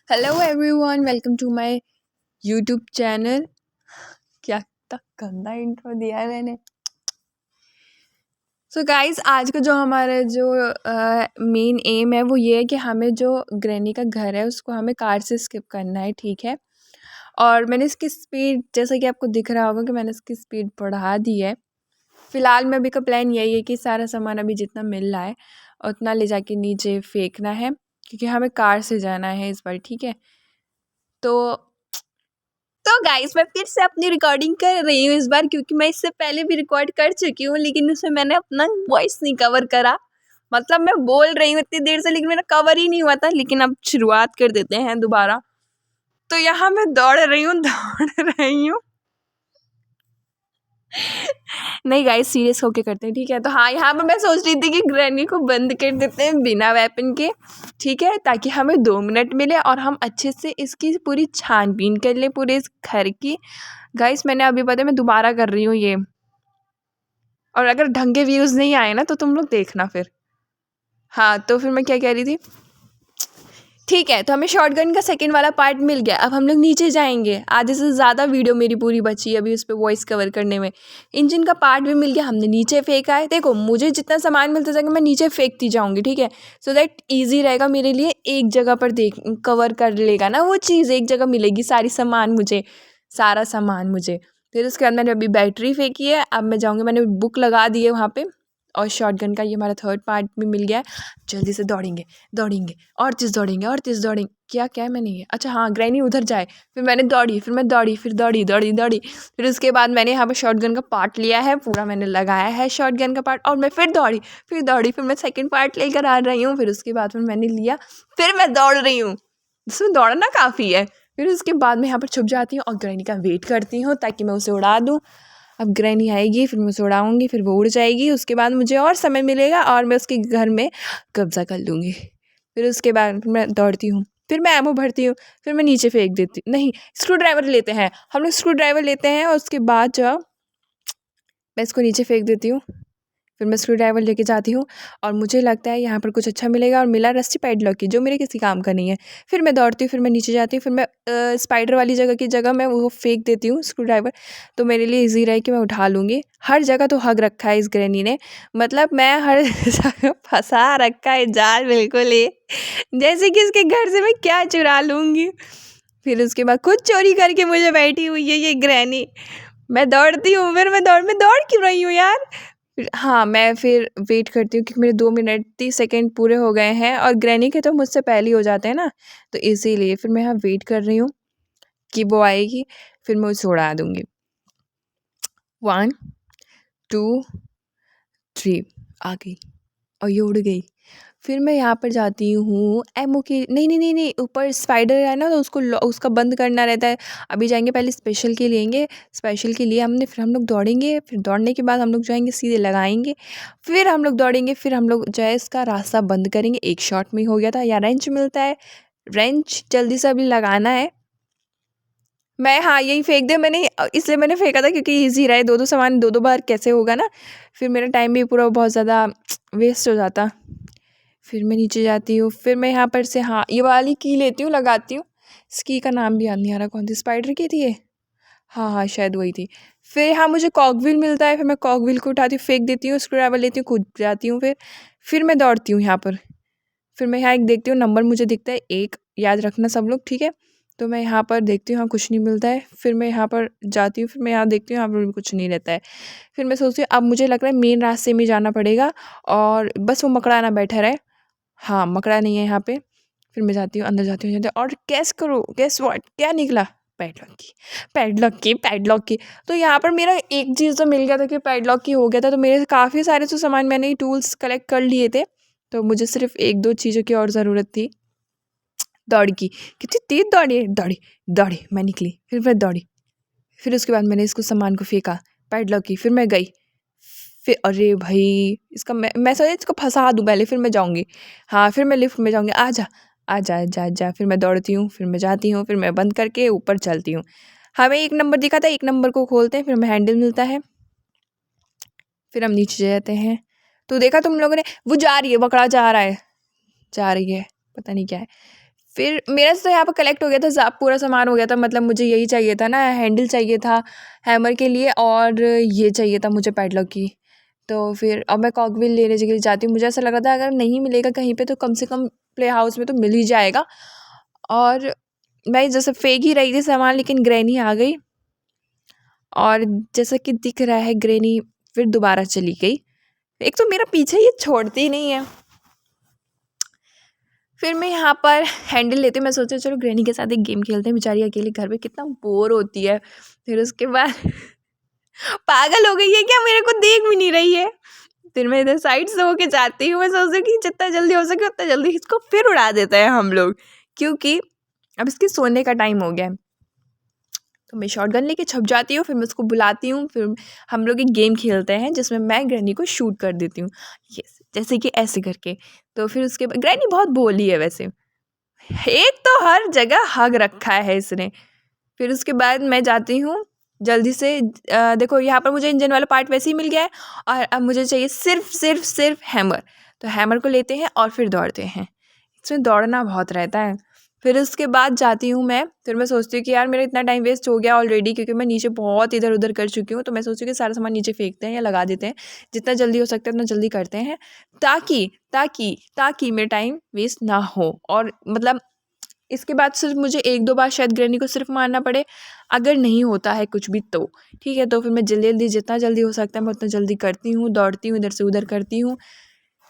Hello everyone, welcome to my YouTube channel. क्या तक गंदा इंट्रो दिया है मैंने। सो गाइस, आज का जो हमारा जो मेन एम है वो ये है कि हमें जो ग्रैनी का घर है उसको हमें कार से स्किप करना है, ठीक है। और मैंने इसकी स्पीड, जैसा कि आपको दिख रहा होगा कि मैंने इसकी स्पीड बढ़ा दी है। फ़िलहाल में अभी का प्लान यही है कि सारा सामान अभी जितना मिल रहा है उतना ले जाके नीचे फेंकना है, क्योंकि हमें कार से जाना है इस बार, ठीक है। तो गाइस, मैं फिर से अपनी रिकॉर्डिंग कर रही हूँ इस बार, क्योंकि मैं इससे पहले भी रिकॉर्ड कर चुकी हूँ, लेकिन उसमें मैंने अपना वॉइस नहीं कवर करा। मतलब मैं बोल रही हूँ इतनी देर से, लेकिन मेरा कवर ही नहीं हुआ था। लेकिन अब शुरुआत कर देते हैं दोबारा। तो यहाँ मैं दौड़ रही हूँ दौड़ रही हूँ। नहीं गाइस, सीरियस होके करते हैं, ठीक है। तो हाँ, यहाँ पर मैं सोच रही थी कि ग्रैनी को बंद कर देते हैं बिना वेपन के, ठीक है, ताकि हमें 2 मिनट मिले और हम अच्छे से इसकी पूरी छानबीन कर लें पूरे इस घर की। गाइस, मैंने अभी पता है मैं दोबारा कर रही हूँ ये, और अगर ढंग के व्यूज़ नहीं आए ना तो तुम लोग देखना फिर। हाँ, तो फिर मैं क्या कह रही थी, ठीक है। तो हमें शॉटगन का सेकंड वाला पार्ट मिल गया। अब हम लोग नीचे जाएंगे। आधे से ज़्यादा वीडियो मेरी पूरी बची है अभी उस पर वॉइस कवर करने में। इंजन का पार्ट भी मिल गया, हमने नीचे फेंका है। देखो, मुझे जितना सामान मिलता जाएगा मैं नीचे फेंकती जाऊँगी, ठीक है। सो दैट ईजी रहेगा मेरे लिए, एक जगह पर देख कवर कर लेगा ना वो चीज़, एक जगह मिलेगी सारी सामान मुझे, सारा सामान मुझे। फिर उसके बाद मैंने अभी बैटरी फेंकी है। अब मैं जाऊँगी, मैंने बुक लगा दी है वहाँ पर। और शॉटगन का ये हमारा थर्ड पार्ट भी मिल गया है। जल्दी से दौड़ेंगे दौड़ेंगे और तेज़ दौड़ेंगे और तेज़ दौड़ेंगे। क्या है मैंने ये, अच्छा हाँ, ग्रैनी उधर जाए। फिर मैंने दौड़ी, फिर मैं दौड़ी, फिर दौड़ी। फिर उसके बाद मैंने यहाँ पर शॉटगन का पार्ट लिया है पूरा, मैंने लगाया है शॉटगन का पार्ट। और मैं फिर दौड़ी, फिर मैं सेकंड पार्ट लेकर आ रही हूँ। फिर उसके बाद फिर मैंने लिया, फिर मैं दौड़ रही हूँ। इसमें दौड़ना काफ़ी है। फिर उसके बाद मैं यहाँ पर छुप जाती हूँ और ग्रैनी का वेट करती हूँ ताकि मैं उसे उड़ा दूँ। अब ग्रैनी आएगी, फिर मैं उसे उड़ाऊँगी, फिर वो उड़ जाएगी। उसके बाद मुझे और समय मिलेगा और मैं उसके घर में कब्ज़ा कर लूँगी। फिर उसके बाद फिर मैं दौड़ती हूँ, फिर मैं एमो भरती हूँ, फिर मैं नीचे फेंक देती, नहीं, स्क्रू ड्राइवर लेते हैं हम लोग, स्क्रू ड्राइवर लेते हैं। और उसके बाद जो मैं इसको नीचे फेंक देती हूँ। फिर मैं स्क्रू ड्राइवर लेके जाती हूँ और मुझे लगता है यहाँ पर कुछ अच्छा मिलेगा, और मिला रस्सी पैडलॉक की, जो मेरे किसी काम का नहीं है। फिर मैं दौड़ती हूँ, फिर मैं नीचे जाती हूँ, फिर मैं स्पाइडर वाली जगह की जगह मैं वो फेंक देती हूँ स्क्रू ड्राइवर। तो मेरे लिए ईजी रहे कि मैं उठा लूँगी। हर जगह तो हग रखा है इस ग्रैनी ने, मतलब मैं हर जगह फंसा रखा है जाल, बिल्कुल ही जैसे कि इसके घर से मैं क्या चुरा लूँगी। फिर उसके बाद खुद चोरी करके मुझे बैठी हुई है ये ग्रैनी। मैं दौड़ती हूँ, फिर मैं दौड़ क्यों रही हूँ यार। फिर हाँ, मैं फिर वेट करती हूँ क्योंकि मेरे 2 मिनट 30 सेकंड पूरे हो गए हैं, और ग्रैनी के तो मुझसे पहले ही हो जाते हैं ना, तो इसीलिए फिर मैं यहाँ वेट कर रही हूँ कि वो आएगी, फिर मैं उसे उड़ा दूँगी। 1 2 3 आ गई और ये उड़ गई। फिर मैं यहाँ पर जाती हूँ एमओ की, नहीं, ऊपर स्पाइडर है ना, तो उसका बंद करना रहता है। अभी जाएंगे, पहले स्पेशल की लेंगे। स्पेशल के लिए हमने, फिर हम लोग दौड़ेंगे, फिर दौड़ने के बाद हम लोग जाएंगे सीधे लगाएंगे। फिर हम लोग दौड़ेंगे, फिर हम लोग जो है इसका रास्ता बंद करेंगे। एक शॉट में हो गया था। या रेंच मिलता है, रेंच जल्दी से अभी लगाना है। मैं, हाँ, यही फेंक दे मैंने, इसलिए मैंने फेंका था क्योंकि ईजी रहे। दो सामान दो बार कैसे होगा ना, फिर मेरा टाइम भी पूरा बहुत ज़्यादा वेस्ट हो जाता। फिर मैं नीचे जाती हूँ, फिर मैं यहाँ पर से, हाँ, ये वाली की लेती हूँ, लगाती हूँ। इस की का नाम भी याद नहीं आ रहा, कौन थी, स्पाइडर की थी ये, हाँ, शायद वही थी। फिर हाँ, मुझे कॉकव्हील मिलता है, फिर मैं कॉकव्हील को उठाती हूँ, फेंक देती हूँ, स्क्रू ड्राइवर लेती हूँ, कूद जाती हूँ। फिर मैं दौड़ती हूँ यहाँ पर। फिर मैं यहाँ एक देखती हूँ, नंबर मुझे दिखता है 1, याद रखना सब लोग, ठीक है। तो मैं यहाँ पर देखती हूँ, हाँ, कुछ नहीं मिलता है। फिर मैं यहाँ पर जाती हूँ, फिर मैं यहाँ देखती हूँ, यहाँ पर भी कुछ नहीं रहता है। फिर मैं सोचती हूँ अब मुझे लग रहा है मेन रास्ते में जाना पड़ेगा, और बस वो मकड़ा ना बैठा रहे। हाँ, मकड़ा नहीं है यहाँ पे। फिर मैं जाती हूँ, अंदर जाती हूँ, और गेस करो, गेस व्हाट, क्या निकला, पैडलॉक की। तो यहाँ पर मेरा एक चीज़ तो मिल गया था कि पैडलॉक की हो गया था। तो मेरे काफ़ी सारे तो सामान मैंने टूल्स कलेक्ट कर लिए थे, तो मुझे सिर्फ 1-2 चीज़ों की और ज़रूरत थी। दौड़ की, कितनी तेज़ दौड़ी मैं निकली, फिर मैं दौड़ी। फिर उसके बाद मैंने इसको सामान को फेंका, पैडलॉक की, फिर मैं गई। फिर अरे भाई, इसका मैं सोचा इसको फंसा दूँ पहले, फिर मैं जाऊँगी। हाँ, फिर मैं लिफ्ट में जाऊँगी, आजा। फिर मैं दौड़ती हूँ, फिर मैं जाती हूँ, फिर मैं बंद करके ऊपर चलती हूँ। हमें 1 नंबर दिखा था, 1 नंबर को खोलते हैं, फिर हमें हैंडल मिलता है। फिर हम नीचे जाते हैं। तो देखा तुम लोगों ने, वो जा रही है, बकरा जा रहा है, जा रही है, पता नहीं क्या है। फिर मेरा तो यहाँ पर कलेक्ट हो गया था, पूरा सामान हो गया था, मतलब मुझे यही चाहिए था ना, हैंडल चाहिए था हैमर के लिए, और ये चाहिए था मुझे पैडलॉक की। तो फिर अब मैं कॉकविल लेने के लिए जाती हूँ। मुझे ऐसा लगा था अगर नहीं मिलेगा कहीं पे तो कम से कम प्ले हाउस में तो मिल ही जाएगा। और मैं जैसे फेंक ही रही थी सामान, लेकिन ग्रैनी आ गई, और जैसा कि दिख रहा है ग्रैनी फिर दोबारा चली गई। एक तो मेरा पीछे ये छोड़ती ही नहीं है। फिर मैं यहाँ पर हैंडल लेते, मैं सोचा चलो ग्रैनी के साथ एक गेम खेलते हैं, बेचारी अकेले घर पे कितना बोर होती है। फिर उसके बाद पागल हो गई है क्या, मेरे को देख भी नहीं रही है। फिर मैं इधर साइड से होके जाती हूँ, मैं सोचती हूँ कि जितना जल्दी हो सके उतना जल्दी इसको फिर उड़ा देते हैं हम लोग, क्योंकि अब इसके सोने का टाइम हो गया है। तो मैं शॉटगन लेके छप जाती हूँ, फिर मैं उसको बुलाती हूँ, फिर हम लोग एक गेम खेलते हैं जिसमें मैं ग्रैनी को शूट कर देती हूँ, यस, जैसे कि ऐसे करके। तो फिर उसके बाद ग्रैनी बहुत बोली है वैसे, एक तो हर जगह हग रखा है इसने। फिर उसके बाद मैं जाती हूँ जल्दी से, देखो यहाँ पर मुझे इंजन वाला पार्ट वैसे ही मिल गया है, और अब मुझे चाहिए सिर्फ हैमर। तो हैमर को लेते हैं और फिर दौड़ते हैं, इसमें दौड़ना बहुत रहता है। फिर उसके बाद जाती हूँ मैं, फिर मैं सोचती हूँ कि यार मेरा इतना टाइम वेस्ट हो गया ऑलरेडी, क्योंकि मैं नीचे बहुत इधर उधर कर चुकी हूँ। तो मैं सोचती हूँ कि सारा सामान नीचे फेंकते हैं या लगा देते हैं, जितना जल्दी हो सकता है उतना जल्दी करते हैं, ताकि ताकि ताकि मेरा टाइम वेस्ट ना हो। और मतलब इसके बाद सिर्फ मुझे 1-2 बार शायद ग्रैनी को सिर्फ मारना पड़े, अगर नहीं होता है कुछ भी तो ठीक है। तो फिर मैं जल्दी जल्दी जितना जल्दी हो सकता है मैं उतना जल्दी करती हूँ, दौड़ती हूँ, इधर से उधर करती हूँ,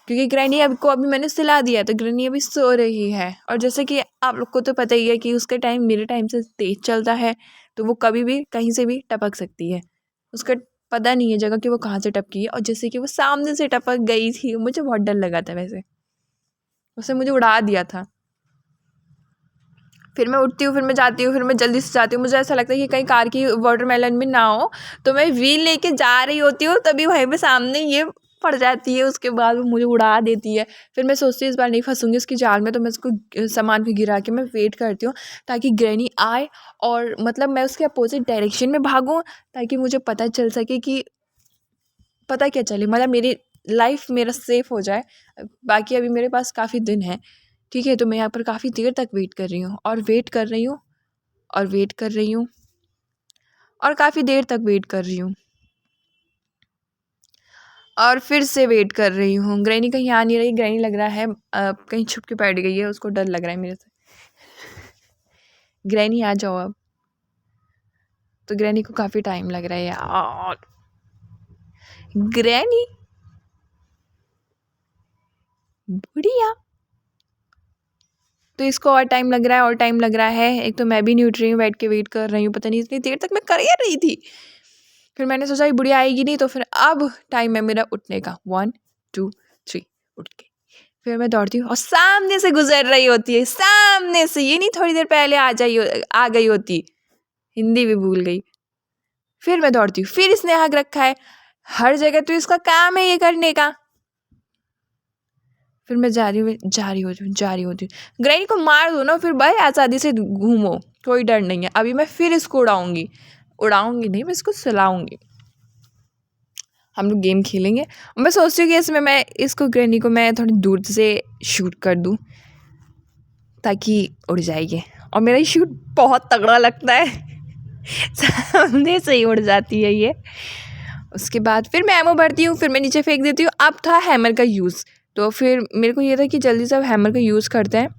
क्योंकि ग्रैनी अभी मैंने सिला दिया है, तो ग्रैनी अभी सो रही है। और जैसे कि आप लोग को तो पता ही है कि उसका टाइम मेरे टाइम से तेज़ चलता है, तो वो कभी भी कहीं से भी टपक सकती है, उसका पता नहीं है जगह कि वो कहाँ से टपकी है। और जैसे कि वो सामने से टपक गई थी, मुझे बहुत डर लगा था वैसे, उसने मुझे उड़ा दिया था। फिर मैं उठती हूँ, फिर मैं जाती हूँ, फिर मैं जल्दी से जाती हूँ। मुझे ऐसा लगता है कि कहीं कार की वाटरमेलन में ना हो, तो मैं व्हील लेके जा रही होती हूँ, तभी वहीं पे सामने ये पड़ जाती है, उसके बाद वो मुझे उड़ा देती है। फिर मैं सोचती हूँ इस बार नहीं फंसूंगी उसकी जाल में, तो मैं उसको सामान को गिरा के मैं वेट करती हूँ ताकि ग्रैनी आए, और मतलब मैं उसके अपोजिट डायरेक्शन में भागूँ, ताकि मुझे पता चल सके कि पता क्या चले, मतलब मेरी लाइफ मेरा सेफ हो जाए। बाकी अभी मेरे पास काफ़ी दिन है, ठीक है। तो मैं यहाँ पर काफ़ी देर तक वेट कर रही हूँ, और वेट कर रही हूँ, और वेट कर रही हूँ, और काफ़ी देर तक वेट कर रही हूँ, और फिर से वेट कर रही हूँ। ग्रैनी कहीं आ नहीं रही, ग्रैनी लग रहा है कहीं छुप के बैठ गई है, उसको डर लग रहा है मेरे से। ग्रैनी आ जाओ अब। तो ग्रैनी को काफ़ी टाइम लग रहा है यार, ग्रैनी बुढ़िया। तो इसको और टाइम लग रहा है, और टाइम लग रहा है। एक तो मैं भी नहीं उठ रही हूँ, बैठ के वेट कर रही हूँ, पता नहीं इतनी देर तक मैं कर ही रही थी। फिर मैंने सोचा ये बुढ़िया आएगी नहीं, तो फिर अब टाइम है मेरा उठने का, 1 2 3 उठ के फिर मैं दौड़ती हूँ, और सामने से गुजर रही होती है, सामने से, ये नहीं थोड़ी देर पहले आ गई होती, हिंदी भी भूल गई। फिर मैं दौड़ती हूँ, फिर इसने हक रखा है हर जगह, तो इसका काम है ये करने का। फिर मैं जा रही होती हूँ, ग्रैनी को मार दो ना, फिर भाई आज़ादी से घूमो, कोई डर नहीं है। अभी मैं फिर इसको उड़ाऊंगी नहीं, मैं इसको सुलाऊंगी। हम लोग गेम खेलेंगे, और मैं सोचती हूँ कि इसमें मैं इसको ग्रैनी को मैं थोड़ी दूर से शूट कर दूँ, ताकि उड़ जाएगी। और मेरा ये शूट बहुत तगड़ा लगता है सामने से ही उड़ जाती है ये। उसके बाद फिर मैं एमो भरती हूँ, फिर मैं नीचे फेंक देती हूँ। अब था हैमर का यूज़, तो फिर मेरे को ये था कि जल्दी से अब हैमर का यूज़ करते हैं।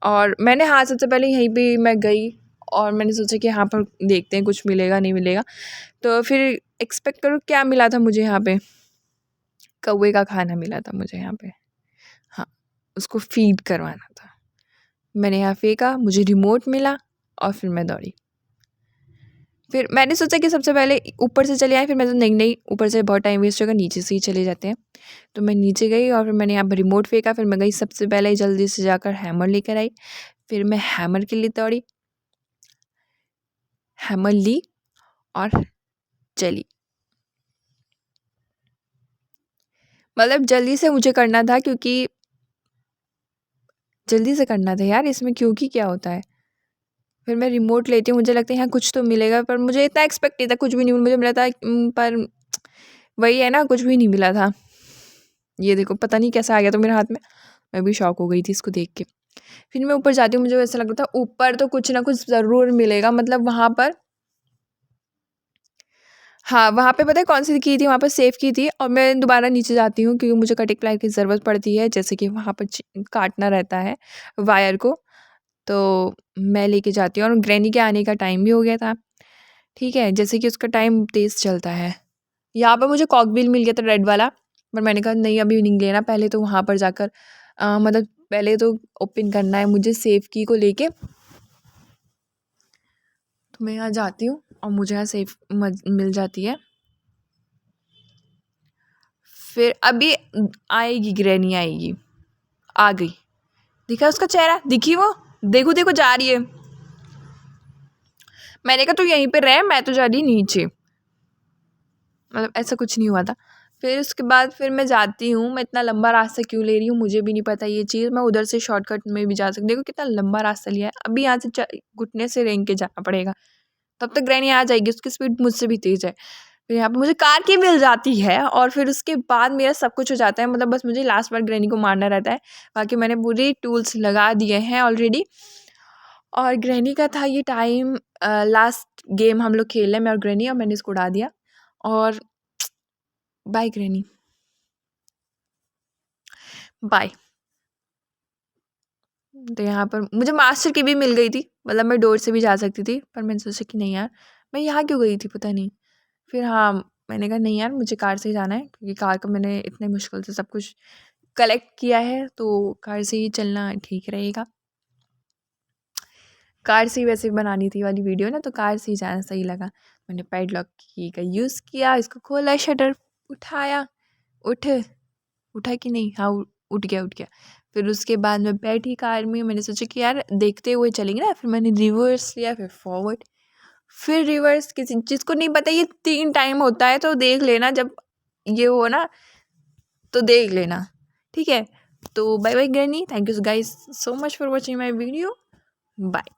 और मैंने हाँ सबसे पहले यहीं पे मैं गई, और मैंने सोचा कि यहाँ पर देखते हैं कुछ मिलेगा नहीं मिलेगा। तो फिर एक्सपेक्ट करो क्या मिला था मुझे यहाँ पे, कौवे का खाना मिला था मुझे यहाँ पे। हाँ, उसको फीड करवाना था। मैंने यहाँ फेंका, मुझे रिमोट मिला, और फिर मैं दौड़ी। फिर मैंने सोचा कि सबसे पहले ऊपर से चले आए, फिर मैं तो नहीं ऊपर से बहुत टाइम वेस्ट होगा, नीचे से ही चले जाते हैं। तो मैं नीचे गई, और फिर मैंने यहाँ पर रिमोट फेंका, फिर मैं गई सबसे पहले जल्दी से जाकर हैमर लेकर आई। फिर मैं हैमर के लिए दौड़ी, हैमर ली और चली। मतलब जल्दी से मुझे करना था, क्योंकि जल्दी से करना था यार, इसमें क्योंकि क्या होता है। फिर मैं रिमोट लेती हूँ, मुझे लगता है यहाँ कुछ तो मिलेगा, पर मुझे इतना एक्सपेक्ट नहीं था, कुछ भी नहीं मुझे मिला था। पर वही है ना, कुछ भी नहीं मिला था। ये देखो पता नहीं कैसा आ गया था मेरे हाथ में, मैं भी शॉक हो गई थी इसको देख के। फिर मैं ऊपर जाती हूँ, मुझे ऐसा लग रहा था ऊपर तो कुछ ना कुछ ज़रूर मिलेगा, मतलब वहाँ पर, हाँ वहाँ पे पता है कौन सी की थी, वहाँ पर सेव की थी। और मैं दोबारा नीचे जाती हूँ क्योंकि मुझे कटिंग प्लाई की ज़रूरत पड़ती है, जैसे कि वहाँ पर काटना रहता है वायर को, तो मैं लेके जाती हूँ। और ग्रैनी के आने का टाइम भी हो गया था, ठीक है, जैसे कि उसका टाइम तेज़ चलता है। यहाँ पर मुझे कॉकबिल मिल गया था रेड वाला, पर मैंने कहा नहीं अभी नहीं लेना, पहले तो वहाँ पर जाकर मतलब पहले तो ओपन करना है मुझे सेफ की को लेके। तो मैं यहाँ जाती हूँ और मुझे यहाँ सेफ मिल जाती है। फिर अभी आएगी ग्रैनी, आएगी, आ गई, दिखा उसका चेहरा, दिखी वो, देखो देखो जा रही है। मैंने कहा तू यहीं पे रह, मैं तो जा रही नीचे, मतलब ऐसा कुछ नहीं हुआ था। फिर उसके बाद फिर मैं जाती हूँ, मैं इतना लंबा रास्ता क्यों ले रही हूँ मुझे भी नहीं पता ये चीज़, मैं उधर से शॉर्टकट में भी जा सकती हूँ। देखो कितना लंबा रास्ता लिया है, अभी यहाँ से घुटने से रेंग के जाना पड़ेगा, तब तक ग्रैनी आ जाएगी, उसकी स्पीड मुझसे भी तेज़ है। फिर यहाँ पे मुझे कार की मिल जाती है और फिर उसके बाद मेरा सब कुछ हो जाता है, मतलब बस मुझे लास्ट बार ग्रैनी को मारना रहता है, बाकी मैंने पूरे टूल्स लगा दिए हैं ऑलरेडी। और ग्रैनी का था ये टाइम, लास्ट गेम हम लोग खेले, मैं और ग्रैनी, और मैंने इसको उड़ा दिया। और बाय ग्रैनी, बाय। तो यहाँ पर मुझे मास्टर की भी मिल गई थी, मतलब मैं डोर से भी जा सकती थी, पर मैंने सोचा कि नहीं यार मैं यहाँ क्यों गई थी पता नहीं। फिर हाँ मैंने कहा नहीं यार मुझे कार से ही जाना है, क्योंकि कार का मैंने इतने मुश्किल से सब कुछ कलेक्ट किया है, तो कार से ही चलना ठीक रहेगा। कार से ही वैसे बनानी थी वाली वीडियो ना, तो कार से ही जाना सही लगा। मैंने पैडलॉक की का यूज़ किया, इसको खोला, शटर उठाया, उठ उठा कि नहीं, हाँ उठ गया, उठ गया। फिर उसके बाद मैं बैठी कार में, मैंने सोचा कि यार देखते हुए चलेंगे ना, फिर मैंने रिवर्स लिया, फिर फॉरवर्ड, फिर रिवर्स। किसी चीज़ को नहीं पता ये 3 टाइम होता है, तो देख लेना जब ये हो ना, तो देख लेना, ठीक है। तो bye bye granny, thank you guys so much for watching my video, bye.